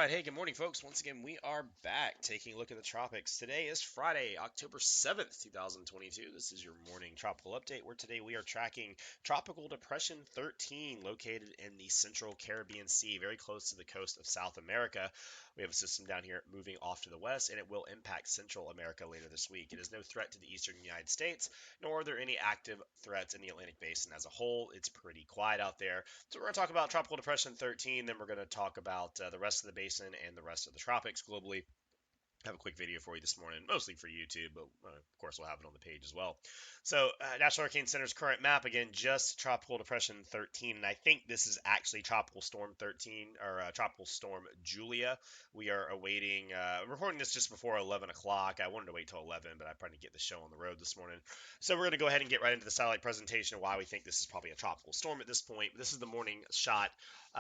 right, hey, good morning, folks. Once again, we are back taking a look at the tropics. Today is Friday, October 7th, 2022. This is your morning tropical update, where today we are tracking Tropical Depression 13, located in the central Caribbean Sea, very close to the coast of South America. We have a system down here moving off to the west, and it will impact Central America later this week. It is no threat to the eastern United States, nor are there any active threats in the Atlantic Basin as a whole. It's pretty quiet out there. So we're going to talk about Tropical Depression 13, then we're going to talk about the rest of the basin and the rest of the tropics globally. I have a quick video for you this morning, mostly for YouTube, but of course we'll have it on the page as well. So, National Hurricane Center's current map, again, just Tropical Depression 13, and I think this is actually Tropical Storm 13, or Tropical Storm Julia. We are awaiting, recording this just before 11 o'clock. I wanted to wait till 11, but I probably get the show on the road this morning. So we're going to go ahead and get right into the satellite presentation of why we think this is probably a tropical storm at this point. This is the morning shot.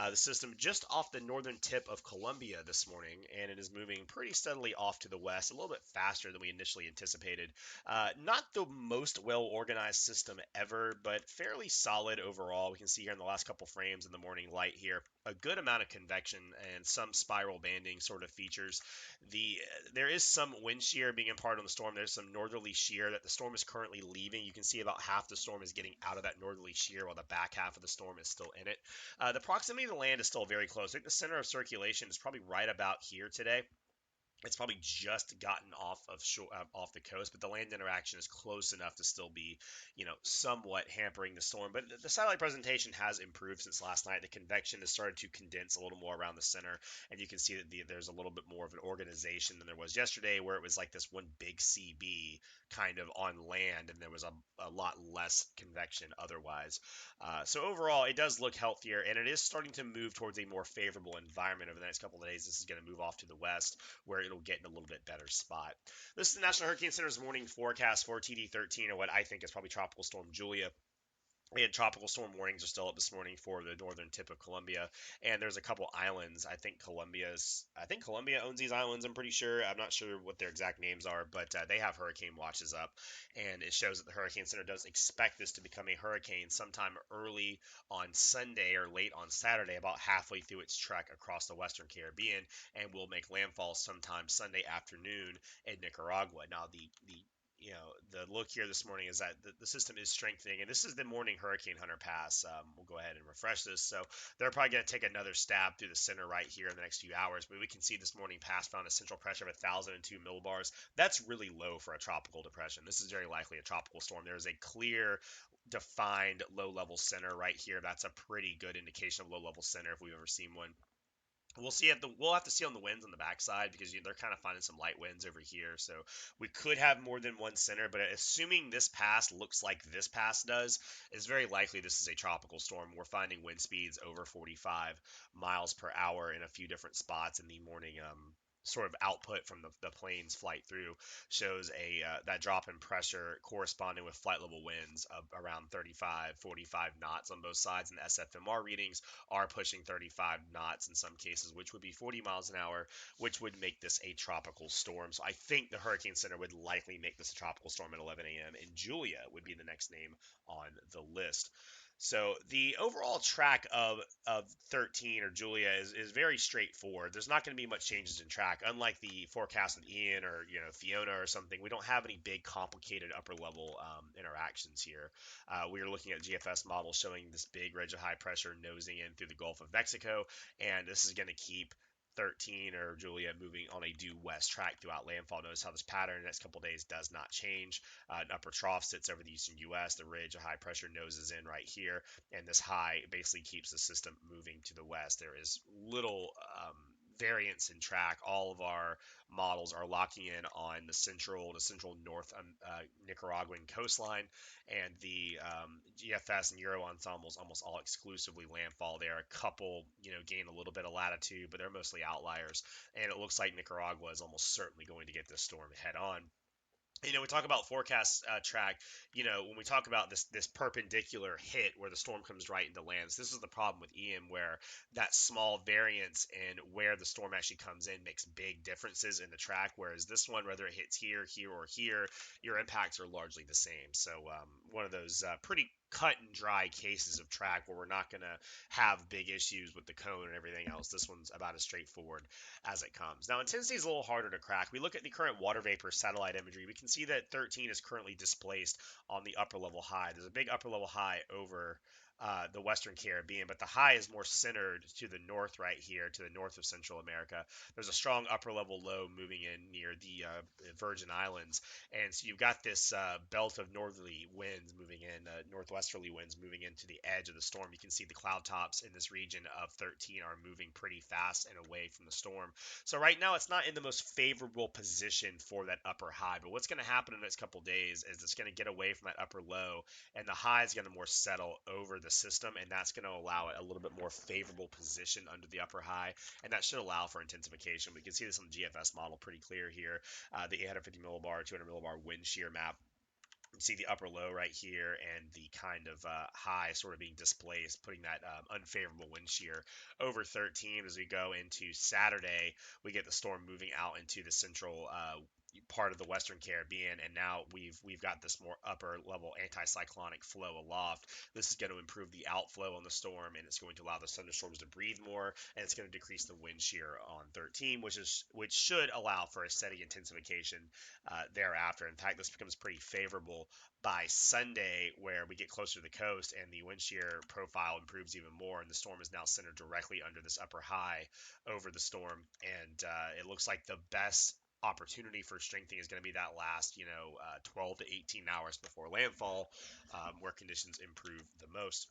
The system just off the northern tip of Colombia this morning, and it is moving pretty steadily off to the west, a little bit faster than we initially anticipated. Not the most well-organized system ever, but fairly solid overall. We can see here in the last couple frames in the morning light here, a good amount of convection and some spiral banding sort of features. There is some wind shear being imparted on the storm. There's some northerly shear that the storm is currently leaving. You can see about half the storm is getting out of that northerly shear while the back half of the storm is still in it. The proximity to the land is still very close. I think the center of circulation is probably right about here today. It's probably just gotten off the coast, but the land interaction is close enough to still be, somewhat hampering the storm. But the satellite presentation has improved since last night. The convection has started to condense a little more around the center, and you can see that there's a little bit more of an organization than there was yesterday, where it was like this one big CB kind of on land, and there was a lot less convection otherwise. So overall, it does look healthier, and it is starting to move towards a more favorable environment over the next couple of days. This is going to move off to the west, where it'll get in a little bit better spot. This is the National Hurricane Center's morning forecast for TD13, or what I think is probably Tropical Storm Julia. We had tropical storm warnings are still up this morning for the northern tip of Colombia, and there's a couple islands. I think Colombia owns these islands. I'm pretty sure. I'm not sure what their exact names are, but they have hurricane watches up, and it shows that the Hurricane Center does expect this to become a hurricane sometime early on Sunday or late on Saturday, about halfway through its trek across the Western Caribbean, and will make landfall sometime Sunday afternoon in Nicaragua. Now, the look here this morning is that the system is strengthening, and this is the morning Hurricane Hunter pass. We'll go ahead and refresh this. So they're probably going to take another stab through the center right here in the next few hours. But we can see this morning pass found a central pressure of 1,002 millibars. That's really low for a tropical depression. This is very likely a tropical storm. There is a clear, defined low-level center right here. That's a pretty good indication of low-level center if we've ever seen one. We'll have to see on the winds on the backside, because they're kind of finding some light winds over here. So we could have more than one center, but assuming this pass looks like this pass does, it's very likely this is a tropical storm. We're finding wind speeds over 45 miles per hour in a few different spots in the morning. Sort of output from the plane's flight through shows that drop in pressure corresponding with flight level winds of around 35, 45 knots on both sides, and the SFMR readings are pushing 35 knots in some cases, which would be 40 miles an hour, which would make this a tropical storm. So I think the Hurricane Center would likely make this a tropical storm at 11 a.m., and Julia would be the next name on the list. So the overall track of 13, or Julia, is very straightforward. There's not going to be much changes in track, unlike the forecast of Ian or Fiona or something. We don't have any big complicated upper level interactions here. We are looking at GFS models showing this big ridge of high pressure nosing in through the Gulf of Mexico, and this is going to keep 13, or Julia, moving on a due west track throughout landfall. Notice how this pattern in the next couple of days does not change. An upper trough sits over the eastern U.S. The ridge of high pressure noses in right here, and this high basically keeps the system moving to the west. There is little variance in track. All of our models are locking in on the central north Nicaraguan coastline, and the GFS and Euro ensembles almost all exclusively landfall. There are a couple, gain a little bit of latitude, but they're mostly outliers. And it looks like Nicaragua is almost certainly going to get this storm head on. We talk about forecast track. When we talk about this perpendicular hit where the storm comes right into lands, this is the problem with Ian, where that small variance in where the storm actually comes in makes big differences in the track. Whereas this one, whether it hits here, or here, your impacts are largely the same. So one of those pretty cut and dry cases of track where we're not going to have big issues with the cone and everything else. This one's about as straightforward as it comes. Now, intensity is a little harder to crack. We look at the current water vapor satellite imagery. We can see that 13 is currently displaced on the upper level high. There's a big upper level high over the Western Caribbean, but the high is more centered to the north right here, to the north of Central America. There's a strong upper level low moving in near the Virgin Islands, and so you've got this belt of northerly winds moving in, northwesterly winds moving into the edge of the storm. You can see the cloud tops in this region of 13 are moving pretty fast and away from the storm. So right now it's not in the most favorable position for that upper high, but what's going to happen in the next couple days is it's going to get away from that upper low, and the high is going to more settle over the system, and that's going to allow it a little bit more favorable position under the upper high, and that should allow for intensification. We can see this on the GFS model pretty clear here. The 850 millibar, 200 millibar wind shear map. You see the upper low right here and the kind of high sort of being displaced, putting that unfavorable wind shear over 13. As we go into Saturday, we get the storm moving out into the central part of the Western Caribbean, and now we've got this more upper level anticyclonic flow aloft. This is going to improve the outflow on the storm, and it's going to allow the thunderstorms to breathe more, and it's going to decrease the wind shear on 13, which should allow for a steady intensification thereafter. In fact, this becomes pretty favorable by Sunday, where we get closer to the coast and the wind shear profile improves even more, and the storm is now centered directly under this upper high over the storm, and it looks like the best opportunity for strengthening is going to be that last 12 to 18 hours before landfall, where conditions improve the most.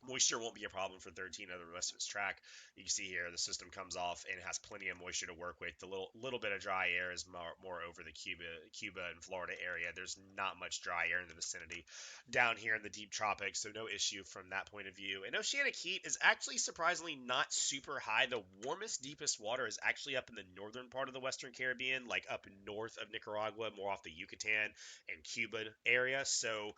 Moisture won't be a problem for 13 over the rest of its track. You can see here the system comes off and it has plenty of moisture to work with. The little bit of dry air is more over the Cuba and Florida area. There's not much dry air in the vicinity down here in the deep tropics, so no issue from that point of view. And oceanic heat is actually surprisingly not super high. The warmest, deepest water is actually up in the northern part of the Western Caribbean, like up north of Nicaragua, more off the Yucatan and Cuba area. So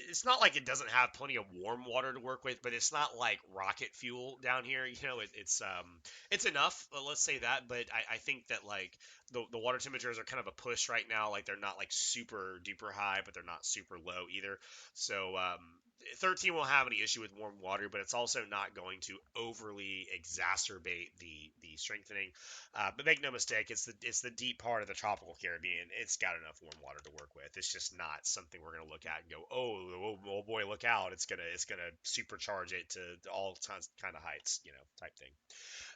it's not like it doesn't have plenty of warm water to work with, but it's not like rocket fuel down here. It's enough. Let's say that. But I think that like the water temperatures are kind of a push right now. Like they're not like super duper high, but they're not super low either. So 13 won't have any issue with warm water, but it's also not going to overly exacerbate the strengthening. But make no mistake, it's the deep part of the tropical Caribbean. It's got enough warm water to work with. It's just not something we're going to look at and go, oh boy, look out! It's gonna supercharge it to all kind of heights, type thing.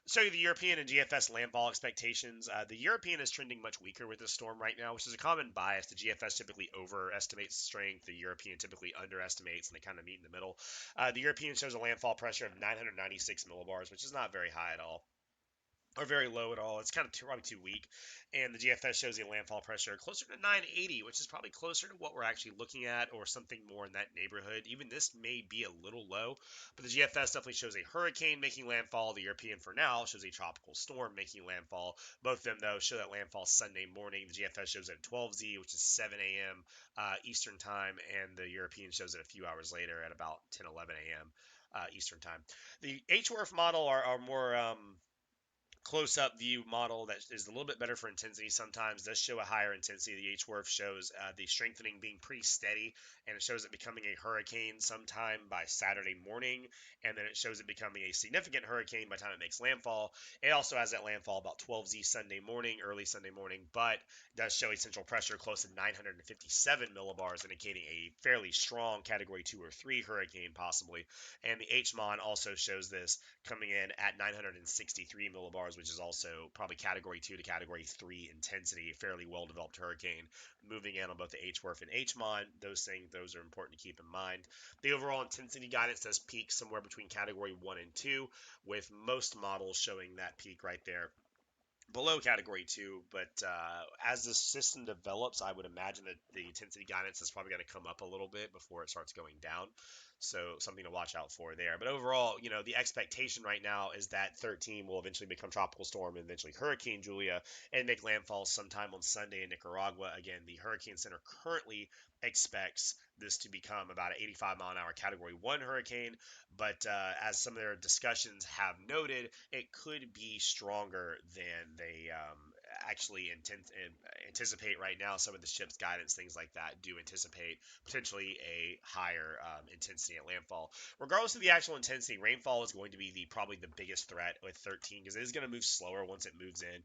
So the European and GFS landfall expectations. The European is trending much weaker with this storm right now, which is a common bias. The GFS typically overestimates strength. The European typically underestimates, and they kind of meet in the middle. The European shows a landfall pressure of 996 millibars, which is not very high at all, or very low at all. It's kind of probably too weak. And the GFS shows a landfall pressure closer to 980, which is probably closer to what we're actually looking at, or something more in that neighborhood. Even this may be a little low, but the GFS definitely shows a hurricane making landfall. The European, for now, shows a tropical storm making landfall. Both of them, though, show that landfall Sunday morning. The GFS shows it at 12Z, which is 7 a.m. Eastern time, and the European shows it a few hours later at about 10, 11 a.m. Eastern time. The HWRF model are more close-up view model that is a little bit better for intensity sometimes, does show a higher intensity. The HWRF shows the strengthening being pretty steady, and it shows it becoming a hurricane sometime by Saturday morning, and then it shows it becoming a significant hurricane by the time it makes landfall. It also has that landfall about 12Z Sunday morning, early Sunday morning, but does show a central pressure close to 957 millibars, indicating a fairly strong Category 2 or 3 hurricane possibly. And the HMON also shows this coming in at 963 millibars, which is also probably Category 2 to Category 3 intensity, fairly well-developed hurricane moving in on both the HWRF and HMON. Those are important to keep in mind. The overall intensity guidance does peak somewhere between Category 1 and 2, with most models showing that peak right there below Category 2, but as the system develops, I would imagine that the intensity guidance is probably going to come up a little bit before it starts going down. So something to watch out for there. But overall, the expectation right now is that 13 will eventually become Tropical Storm and eventually Hurricane Julia and make landfall sometime on Sunday in Nicaragua. Again, the Hurricane Center currently expects this to become about an 85-mile-an-hour Category 1 hurricane, but as some of their discussions have noted, it could be stronger than they actually anticipate right now some of the ship's guidance, things like that, do anticipate potentially a higher intensity at landfall. Regardless of the actual intensity, rainfall is going to be probably the biggest threat with 13 because it is going to move slower once it moves in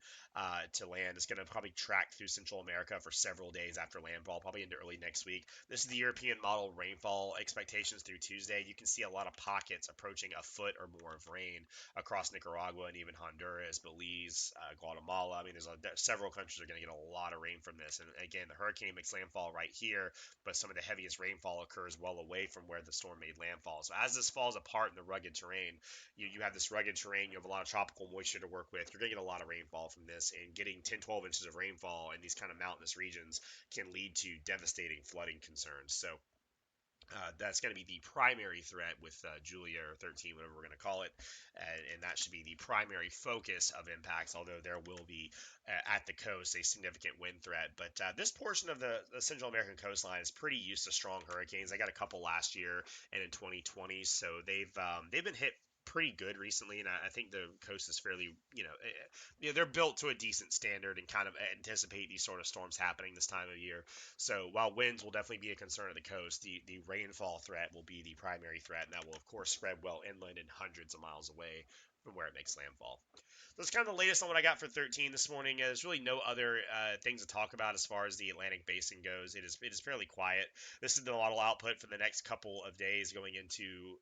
to land. It's going to probably track through Central America for several days after landfall, probably into early next week. This is the European model rainfall expectations through Tuesday. You can see a lot of pockets approaching a foot or more of rain across Nicaragua and even Honduras, Belize, Guatemala. I mean, several countries are going to get a lot of rain from this. And again, the hurricane makes landfall right here, but some of the heaviest rainfall occurs well away from where the storm made landfall. So as this falls apart in the rugged terrain, you have this rugged terrain, you have a lot of tropical moisture to work with. You're going to get a lot of rainfall from this, and getting 10, 12 inches of rainfall in these kind of mountainous regions can lead to devastating flooding concerns. So that's going to be the primary threat with Julia or 13, whatever we're going to call it, and that should be the primary focus of impacts. Although there will be at the coast a significant wind threat, but this portion of the Central American coastline is pretty used to strong hurricanes. I got a couple last year and in 2020, so they've been hit pretty good recently, and I think the coast is fairly, they're built to a decent standard and kind of anticipate these sort of storms happening this time of year. So while winds will definitely be a concern at the coast, the rainfall threat will be the primary threat, and that will of course spread well inland and hundreds of miles away from where it makes landfall. So that's kind of the latest on what I got for 13 this morning. There's really no other things to talk about as far as the Atlantic Basin goes. It is fairly quiet. This is the model output for the next couple of days going into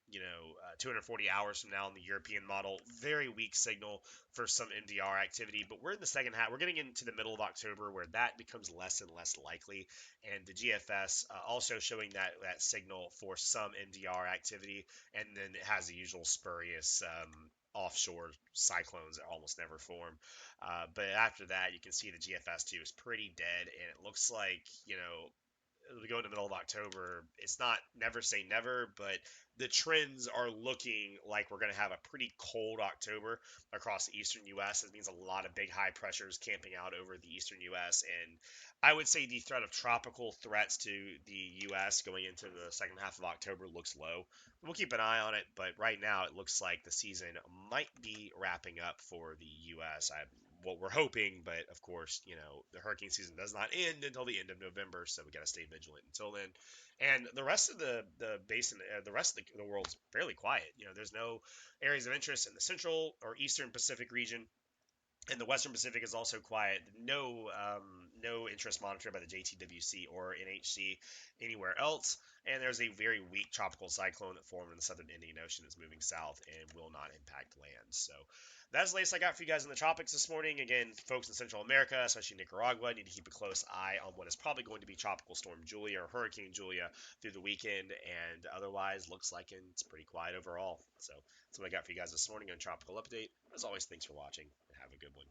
240 hours from now in the European model. Very weak signal for some MDR activity, but we're in the second half. We're getting into the middle of October where that becomes less and less likely, and the GFS also showing that signal for some MDR activity, and then it has the usual spurious offshore cyclones that almost never form. But after that, you can see the GFS2 is pretty dead, and it looks like, we go in the middle of October. It's not never say never, but the trends are looking like we're going to have a pretty cold October across the eastern U.S. It means a lot of big high pressures camping out over the eastern U.S. And I would say the threat of tropical threats to the U.S. going into the second half of October looks low. We'll keep an eye on it, but right now it looks like the season might be wrapping up for the U.S. What we're hoping, but of course, the hurricane season does not end until the end of November, so we got to stay vigilant until then. And the rest of the basin, the rest of the world's fairly quiet. There's no areas of interest in the central or eastern Pacific region. And the Western Pacific is also quiet. No interest monitored by the JTWC or NHC anywhere else. And there's a very weak tropical cyclone that formed in the southern Indian Ocean that's moving south and will not impact land. So that's the latest I got for you guys in the tropics this morning. Again, folks in Central America, especially Nicaragua, need to keep a close eye on what is probably going to be Tropical Storm Julia or Hurricane Julia through the weekend. And otherwise, looks like it's pretty quiet overall. So that's what I got for you guys this morning on Tropical Update. As always, thanks for watching and have a good one.